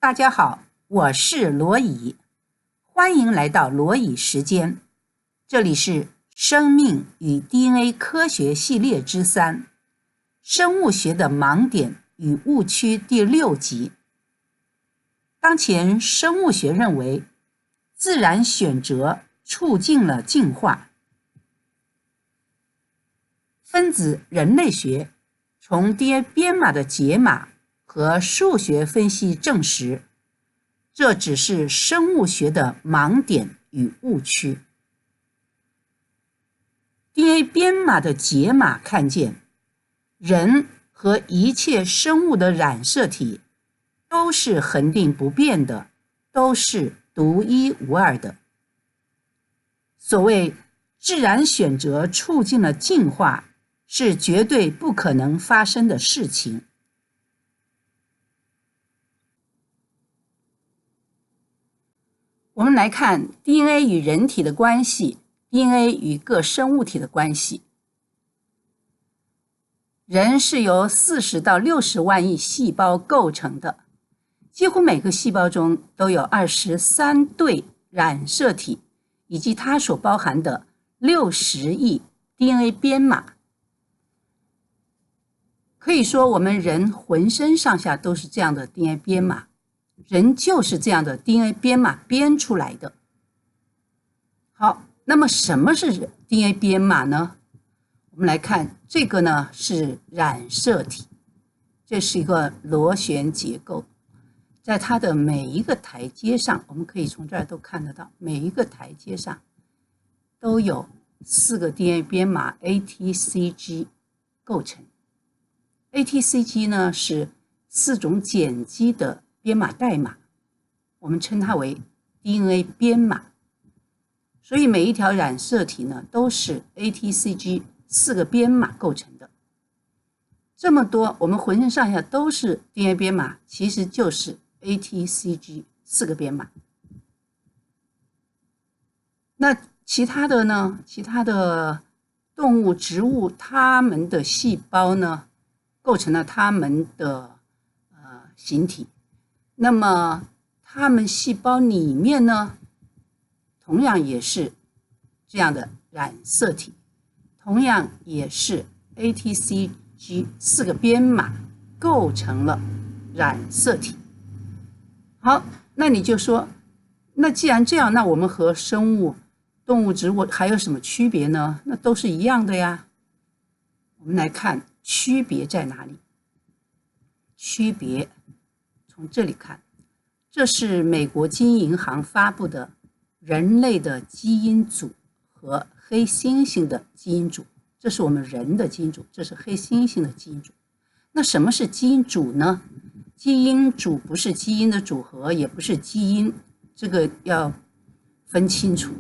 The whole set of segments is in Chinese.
大家好，我是罗乙，欢迎来到罗乙时间。这里是生命与 DNA 科学系列之3，生物学的盲点与误区第6集。当前生物学认为，自然选择促进了进化。分子人类学从 DNA 编码的解码和数学分析证实，这只是生物学的盲点与误区。DNA 编码的解码看见，人和一切生物的染色体都是恒定不变的，都是独一无二的。所谓自然选择促进了进化，是绝对不可能发生的事情。我们来看 DNA 与人体的关系， DNA 与各生物体的关系。人是由40到60万亿细胞构成的，几乎每个细胞中都有23对染色体，以及它所包含的60亿 DNA 编码。可以说，我们人浑身上下都是这样的 DNA 编码，人就是这样的 DNA 编码编出来的。好，那么什么是 DNA 编码呢？我们来看这个呢，是染色体，这是一个螺旋结构，在它的每一个台阶上，我们可以从这儿都看得到，每一个台阶上都有4个 DNA 编码 ATCG 构成。ATCG 呢是4种碱基的编码代码，我们称它为 DNA 编码。所以每一条染色体呢都是 ATCG 4个编码构成的。这么多，我们浑身上下都是 DNA 编码，其实就是 ATCG 4个编码。那其他的呢？其他的动物、植物，它们的细胞呢，构成了它们的形体。那么它们细胞里面呢，同样也是这样的染色体，同样也是 ATCG 4个编码构成了染色体。好，那你就说，那既然这样，那我们和生物、动物、植物还有什么区别呢？那都是一样的呀。我们来看区别在哪里。区别从这里看，这是美国基因银行发布的人类的基因组和黑猩猩的基因组，这是我们人的基因组，这是黑猩猩的基因组。那什么是基因组呢？基因组不是基因的组合，也不是基因，这个要分清楚。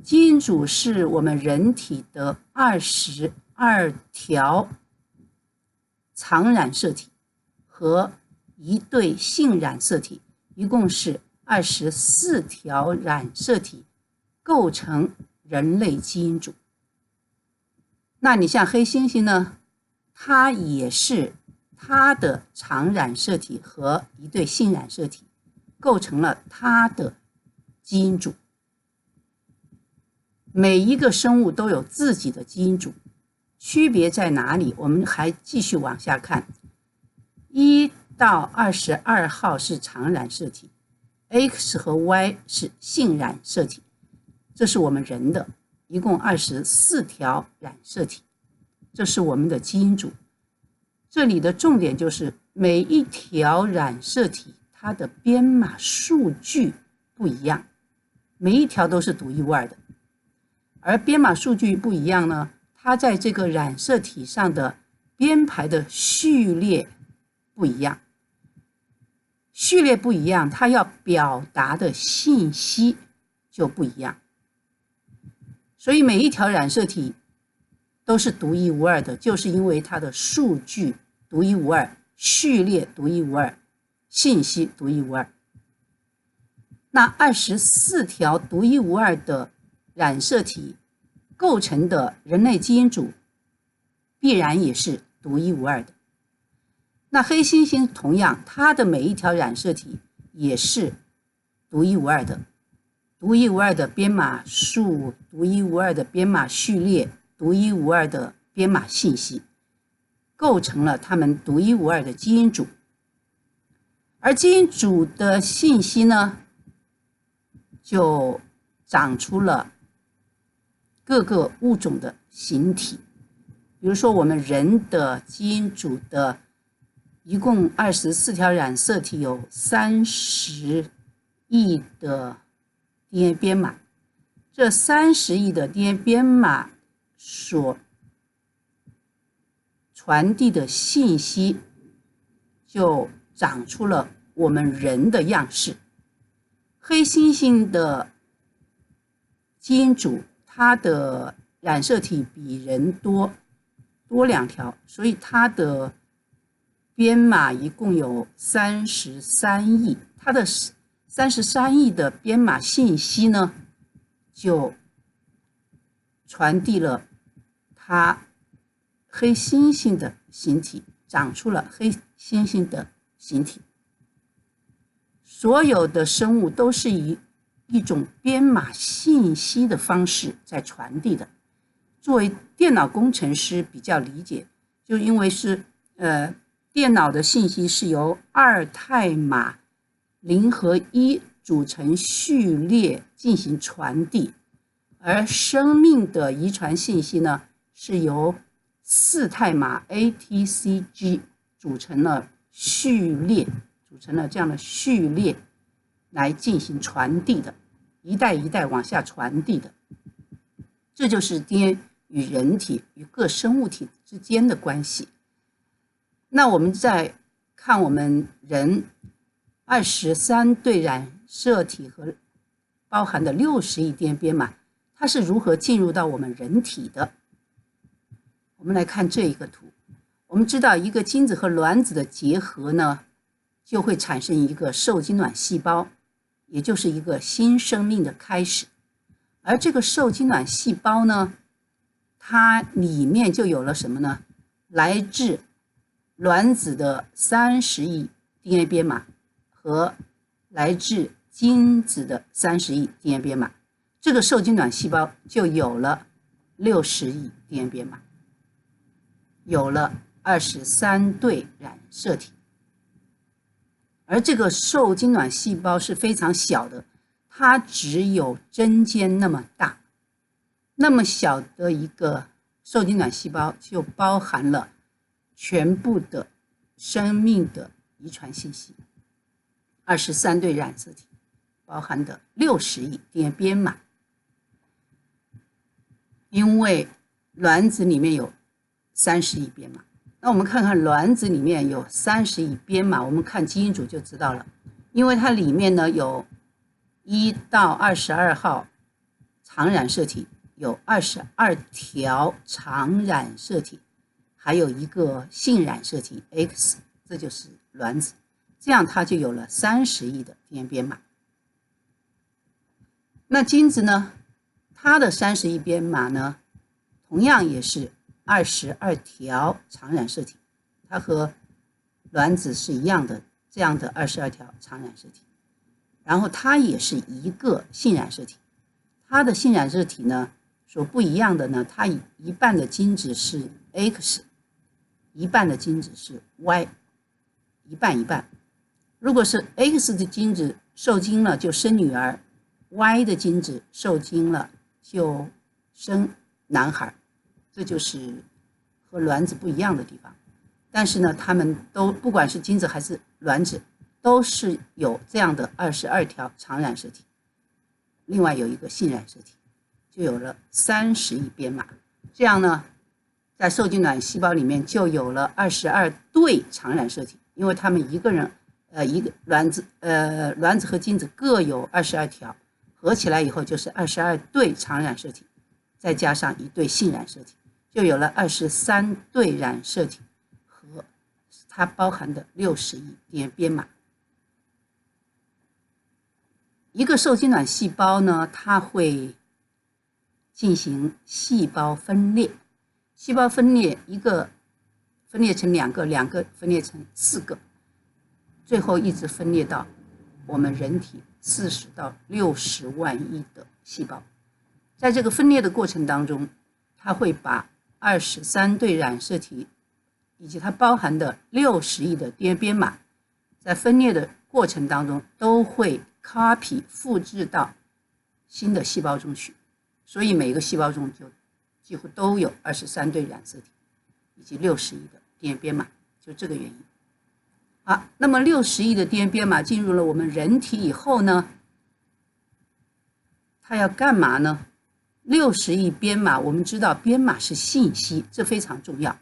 基因组是我们人体的22条常染色体和1对性染色体，一共是24条染色体构成人类基因组。那你像黑猩猩呢，它也是它的常染色体和1对性染色体构成了它的基因组。每一个生物都有自己的基因组，区别在哪里？我们还继续往下看。1到22号是常染色体， X 和 Y 是性染色体，这是我们人的，一共24条染色体，这是我们的基因组。这里的重点就是每一条染色体它的编码数据不一样，每一条都是独一无二的。而编码数据不一样呢，它在这个染色体上的编排的序列不一样，序列不一样，它要表达的信息就不一样。所以每一条染色体都是独一无二的，就是因为它的数据独一无二，序列独一无二，信息独一无二。那24条独一无二的染色体构成的人类基因组必然也是独一无二的。那黑猩猩同样，它的每一条染色体也是独一无二的，独一无二的编码数，独一无二的编码序列，独一无二的编码信息，构成了它们独一无二的基因组。而基因组的信息呢，就长出了各个物种的形体。比如说我们人的基因组的一共24条染色体，有30亿的 DNA 编码，这30亿的 DNA 编码所传递的信息就长出了我们人的样式。黑猩猩的基因组，它的染色体比人多2条，所以它的编码一共有33亿。它的33亿的编码信息呢，就传递了它黑猩猩的形体，长出了黑猩猩的形体。所有的生物都是以一种编码信息的方式在传递的。作为电脑工程师比较理解，就因为是电脑的信息是由2态码0和1组成序列进行传递，而生命的遗传信息呢，是由4态码 ATCG 组成了序列，组成了这样的序列来进行传递的，一代一代往下传递的。这就是 DNA 与人体与各生物体之间的关系。那我们再看我们人23对染色体和包含的60亿 DNA 编码，它是如何进入到我们人体的。我们来看这一个图。我们知道一个精子和卵子的结合呢，就会产生一个受精卵细胞，也就是一个新生命的开始。而这个受精卵细胞呢，它里面就有了什么呢？来自卵子的30亿 DNA 编码和来自精子的30亿 DNA 编码，这个受精卵细胞就有了60亿 DNA 编码，有了23对染色体。而这个受精卵细胞是非常小的，它只有针尖那么大。那么小的一个受精卵细胞就包含了全部的生命的遗传信息，23对染色体包含的60亿 DNA 编码。因为卵子里面有30亿编码，那我们看看卵子里面有30亿编码，我们看基因组就知道了。因为它里面呢有1到22号长染色体，有22条长染色体，还有一个性染色体 X， 这就是卵子。这样它就有了30亿的 DNA 编码。那精子呢，它的30亿编码呢，同样也是22条长染色体，它和卵子是一样的，这样的22条长染色体。然后它也是一个性染色体，它的性染色体呢所不一样的呢，它一半的精子是 X， 一半的精子是 Y， 一半一半。如果是 X 的精子受精了就生女儿， Y 的精子受精了就生男孩，这就是和卵子不一样的地方。但是呢，它们都不管是精子还是卵子，都是有这样的22条长染色体，另外有一个性染色体，就有了30亿编码。这样呢，在受精卵细胞里面就有了22对长染色体，因为它们一个卵子和精子各有22条，合起来以后就是22对长染色体，再加上1对性染色体，就有了23对染色体和它包含的60亿 DNA 编码。一个受精卵细胞呢，它会进行细胞分裂，细胞分裂一个分裂成2个，2个分裂成4个，最后一直分裂到我们人体40到60万亿的细胞。在这个分裂的过程当中，它会把23对染色体以及它包含的60亿的 DNA 编码，在分裂的过程当中都会 copy 复制到新的细胞中去，所以每个细胞中就几乎都有23对染色体以及60亿的 DNA 编码，就这个原因。好，那么60亿的 DNA 编码进入了我们人体以后呢，它要干嘛呢？60亿编码，我们知道编码是信息，这非常重要。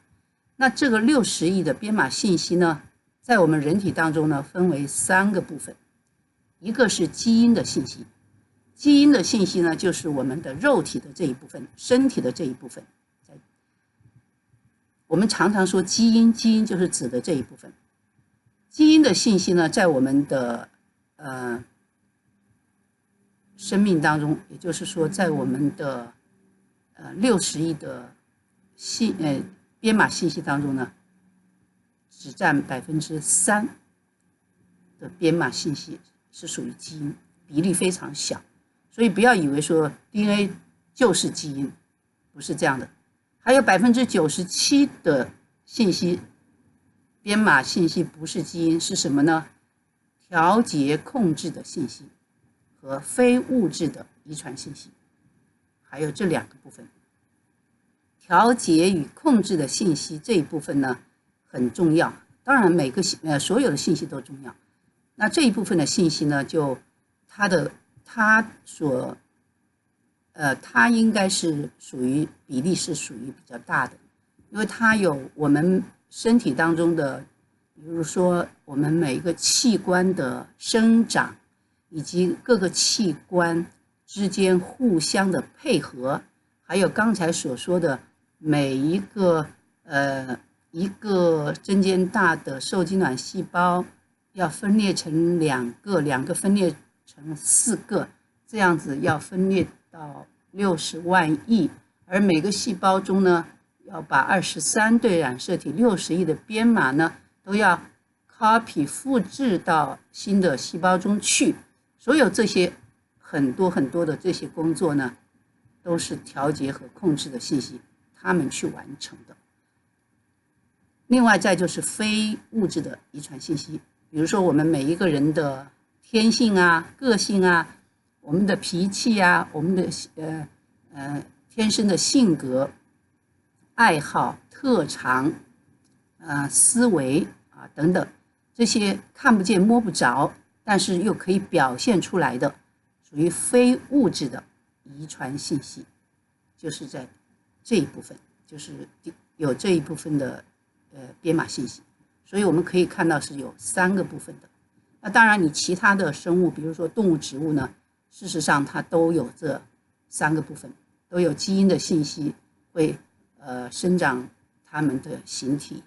那这个60亿的编码信息呢，在我们人体当中呢，分为3个部分。一个是基因的信息，基因的信息呢，就是我们的肉体的这一部分，身体的这一部分。我们常常说基因，基因就是指的这一部分。基因的信息呢，在我们的生命当中，也就是说，在我们的60亿的编码信息当中呢，只占3%的编码信息是属于基因，比例非常小。所以不要以为说 DNA 就是基因，不是这样的。还有97%的信息，编码信息不是基因，是什么呢？调节控制的信息和非物质的遗传信息，还有这2个部分。调节与控制的信息这一部分呢很重要，当然所有的信息都重要。那这一部分的信息呢，就它应该是比例是属于比较大的，因为它有我们身体当中的，比如说我们每一个器官的生长，以及各个器官之间互相的配合，还有刚才所说的每一个针尖大的受精卵细胞要分裂成2个，2个分裂成4个，这样子要分裂到60万亿，而每个细胞中呢，要把23对染色体60亿的编码呢，都要 copy 复制到新的细胞中去。所有这些很多的这些工作呢，都是调节和控制的信息，他们去完成的。另外再就是非物质的遗传信息，比如说我们每一个人的天性啊、个性啊、我们的脾气啊、我们的天生的性格、爱好、特长、思维啊等等，这些看不见摸不着，但是又可以表现出来的，属于非物质的遗传信息，就是在这一部分，就是有这一部分的编码信息。所以我们可以看到是有3个部分的。那当然你其他的生物，比如说动物、植物呢，事实上它都有这3个部分，都有基因的信息，会生长它们的形体，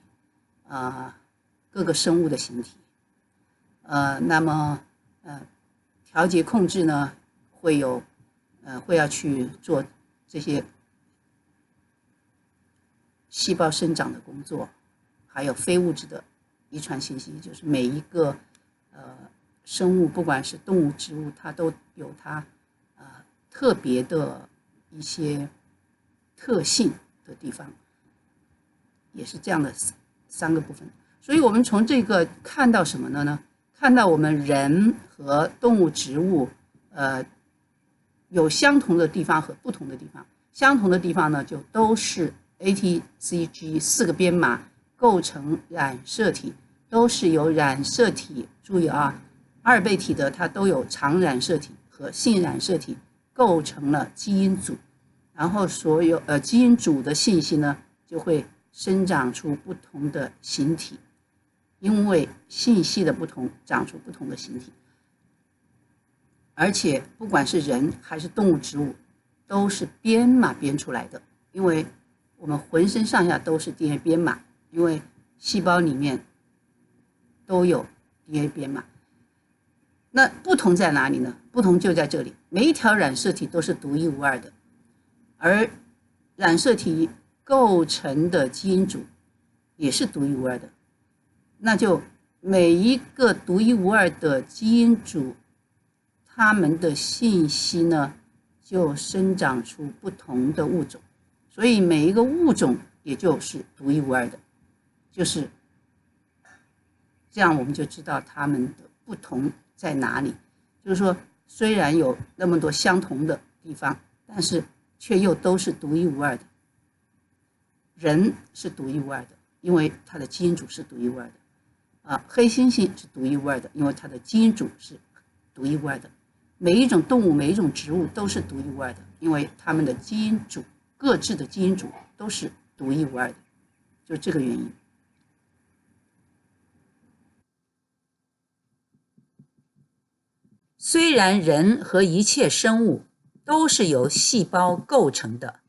各个生物的形体。那么调节控制呢，会要去做这些细胞生长的工作，还有非物质的遗传信息，就是每一个生物，不管是动物、植物，它都有它特别的一些特性的地方，也是这样的3个部分。所以我们从这个看到什么呢？看到我们人和动物、植物有相同的地方和不同的地方。相同的地方呢，就都是 ATCG 4个编码构成染色体，都是由染色体，注意啊，2倍体的它都有长染色体和性染色体构成了基因组，然后所有基因组的信息呢，就会生长出不同的形体，因为信息的不同，长出不同的形体。而且不管是人还是动物、植物，都是编码编出来的，因为我们浑身上下都是 DNA 编码，因为细胞里面都有 DNA 编码。那不同在哪里呢？不同就在这里，每一条染色体都是独一无二的，而染色体构成的基因组也是独一无二的。那就每一个独一无二的基因组，它们的信息呢，就生长出不同的物种，所以每一个物种也就是独一无二的，就是这样，我们就知道它们的不同在哪里。就是说，虽然有那么多相同的地方，但是却又都是独一无二的。人是独一无二的，因为它的基因组是独一无二的。黑猩猩是独一无二的，因为它的基因组是独一无二的。每一种动物、每一种植物都是独一无二的，因为它们的基因组各自的基因组都是独一无二的，就是这个原因。虽然人和一切生物都是由细胞构成的，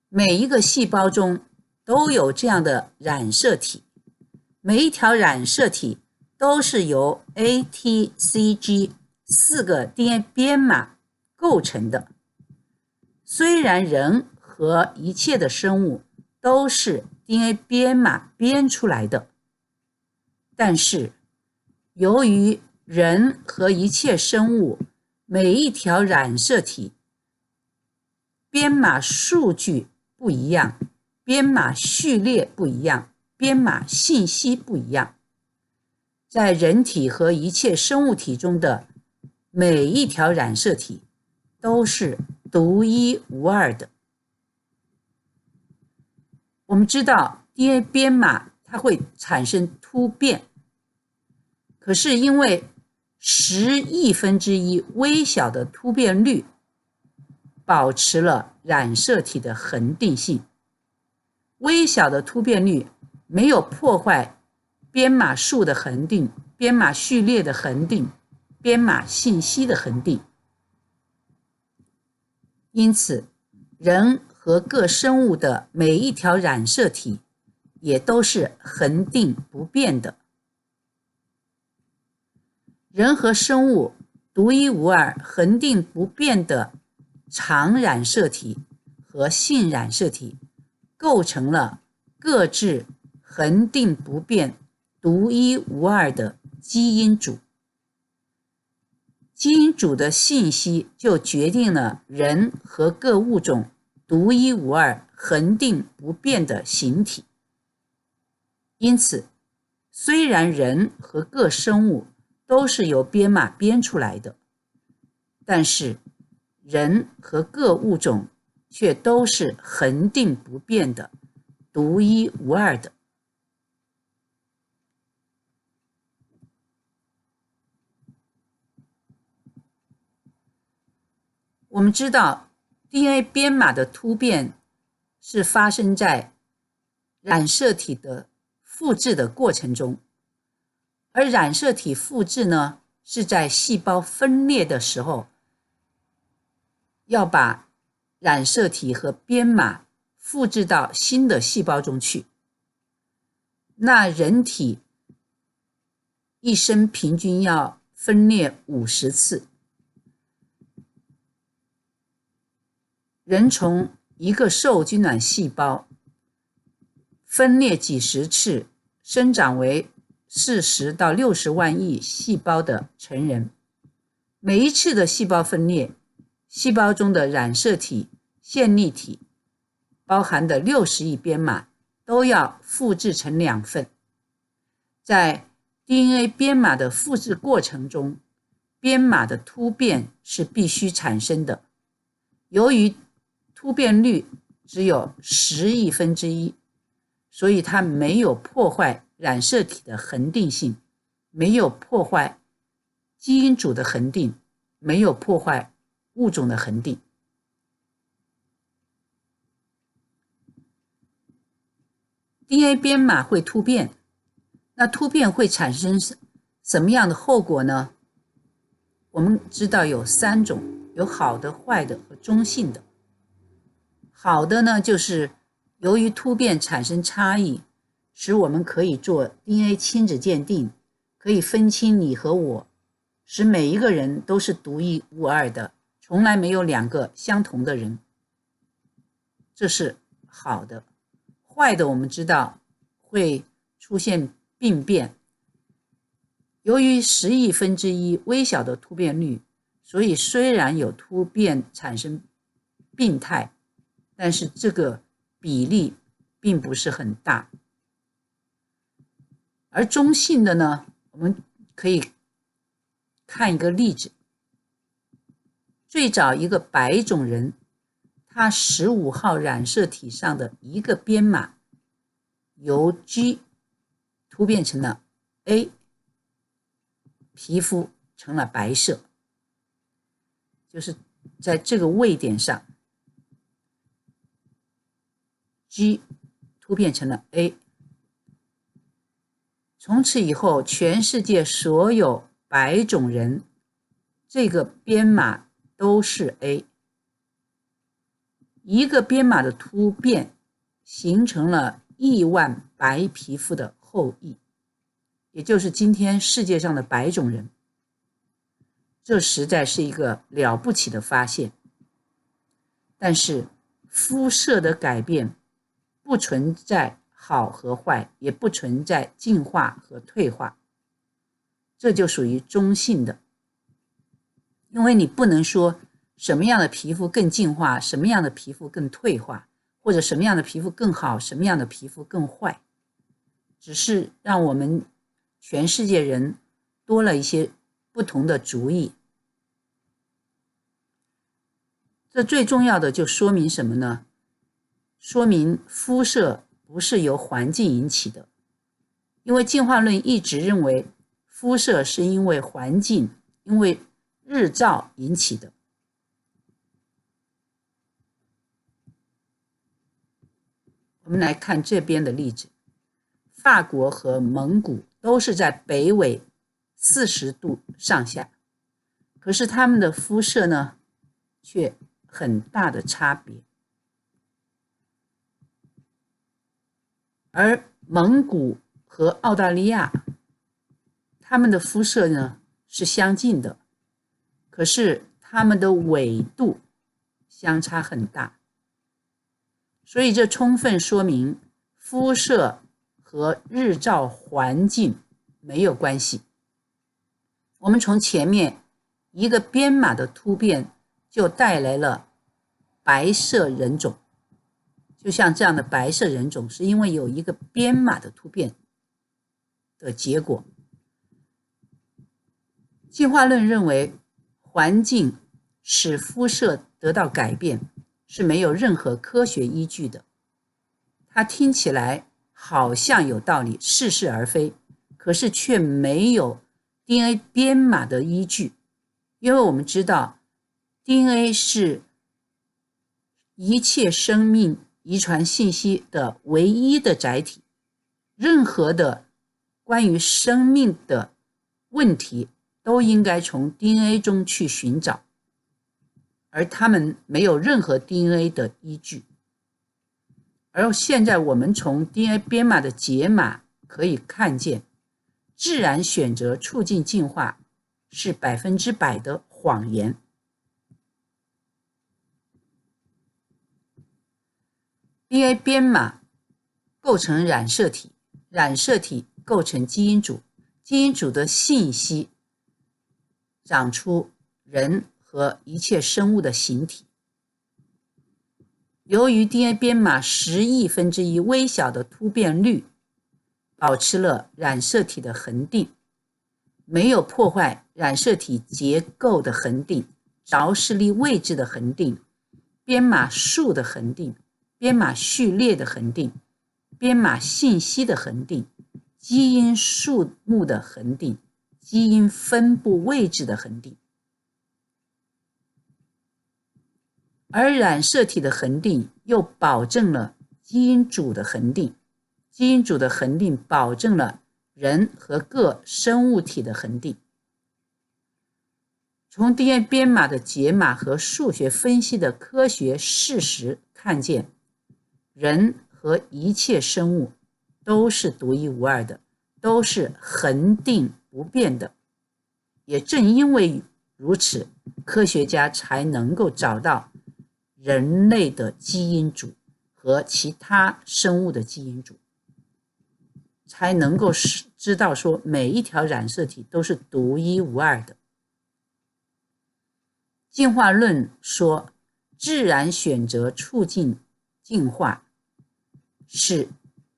每一个细胞中都有这样的染色体，每一条染色体都是由 A、T、C、G 4个 DNA 编码构成的。虽然人和一切的生物都是 DNA 编码编出来的，但是由于人和一切生物每一条染色体编码数据不一样，编码序列不一样，编码信息不一样，在人体和一切生物体中的每一条染色体都是独一无二的。我们知道 DNA 编码它会产生突变，可是因为10亿分之一微小的突变率保持了染色体的恒定性。微小的突变率没有破坏编码数的恒定、编码序列的恒定、编码信息的恒定。因此，人和各生物的每一条染色体也都是恒定不变的。人和生物独一无二、恒定不变的常染色体和性染色体构成了各自恒定不变、独一无二的基因组。基因组的信息就决定了人和各物种独一无二、恒定不变的形体。因此，虽然人和各生物都是由编码编出来的，但是人和各物种却都是恒定不变的、独一无二的。我们知道 DNA 编码的突变是发生在染色体的复制的过程中，而染色体复制呢，是在细胞分裂的时候要把染色体和编码复制到新的细胞中去。那人体一生平均要分裂50次，人从一个受精卵细胞分裂几十次，生长为40到60万亿细胞的成人。每一次的细胞分裂，细胞中的染色体、线粒体包含的60亿编码都要复制成2份。在 DNA 编码的复制过程中，编码的突变是必须产生的。由于突变率只有10亿分之一，所以它没有破坏染色体的恒定性，没有破坏基因组的恒定，没有破坏物种的恒定。DNA 编码会突变，那突变会产生什么样的后果呢？我们知道有3种，有好的、坏的和中性的。好的呢，就是由于突变产生差异，使我们可以做 DNA 亲子鉴定，可以分清你和我，使每一个人都是独一无二的，从来没有2个相同的人。这是好的。坏的我们知道会出现病变，由于10亿分之一微小的突变率，所以虽然有突变产生病态，但是这个比例并不是很大。而中性的呢，我们可以看一个例子。最早一个白种人，他15号染色体上的一个编码由 G 突变成了 A， 皮肤成了白色，就是在这个位点上 G 突变成了 A。 从此以后，全世界所有白种人这个编码都是 A。 一个编码的突变形成了亿万白皮肤的后裔，也就是今天世界上的白种人。这实在是一个了不起的发现。但是肤色的改变不存在好和坏，也不存在进化和退化，这就属于中性的。因为你不能说什么样的皮肤更进化，什么样的皮肤更退化，或者什么样的皮肤更好，什么样的皮肤更坏，只是让我们全世界人多了一些不同的主意。这最重要的就说明什么呢？说明肤色不是由环境引起的，因为进化论一直认为肤色是因为环境，因为日照引起的。我们来看这边的例子，法国和蒙古都是在北纬40度上下，可是他们的肤色呢，却很大的差别。而蒙古和澳大利亚，他们的肤色呢是相近的，可是他们的纬度相差很大。所以这充分说明肤色和日照环境没有关系。我们从前面一个编码的突变就带来了白色人种，就像这样的白色人种是因为有一个编码的突变的结果。进化论认为环境使肤色得到改变是没有任何科学依据的。它听起来好像有道理，似是而非，可是却没有 DNA 编码的依据。因为我们知道 DNA 是一切生命遗传信息的唯一的载体，任何的关于生命的问题都应该从 DNA 中去寻找，而他们没有任何 DNA 的依据。而现在我们从 DNA 编码的解码可以看见，自然选择促进进化是100%的谎言。DNA 编码构成染色体，染色体构成基因组，基因组的信息长出人和一切生物的形体。由于 DNA 编码10亿分之一微小的突变率保持了染色体的恒定，没有破坏染色体结构的恒定、着势力位置的恒定、编码数的恒定、编码序列的恒定、编码信息的恒定、基因数目的恒定、基因分布位置的恒定。而染色体的恒定又保证了基因组的恒定，基因组的恒定保证了人和各生物体的恒定。从 DNA 编码的解码和数学分析的科学事实看见，人和一切生物都是独一无二的，都是恒定不变的。也正因为如此，科学家才能够找到人类的基因组和其他生物的基因组。才能够知道说每一条染色体都是独一无二的。进化论说，自然选择促进进化是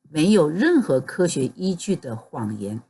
没有任何科学依据的谎言。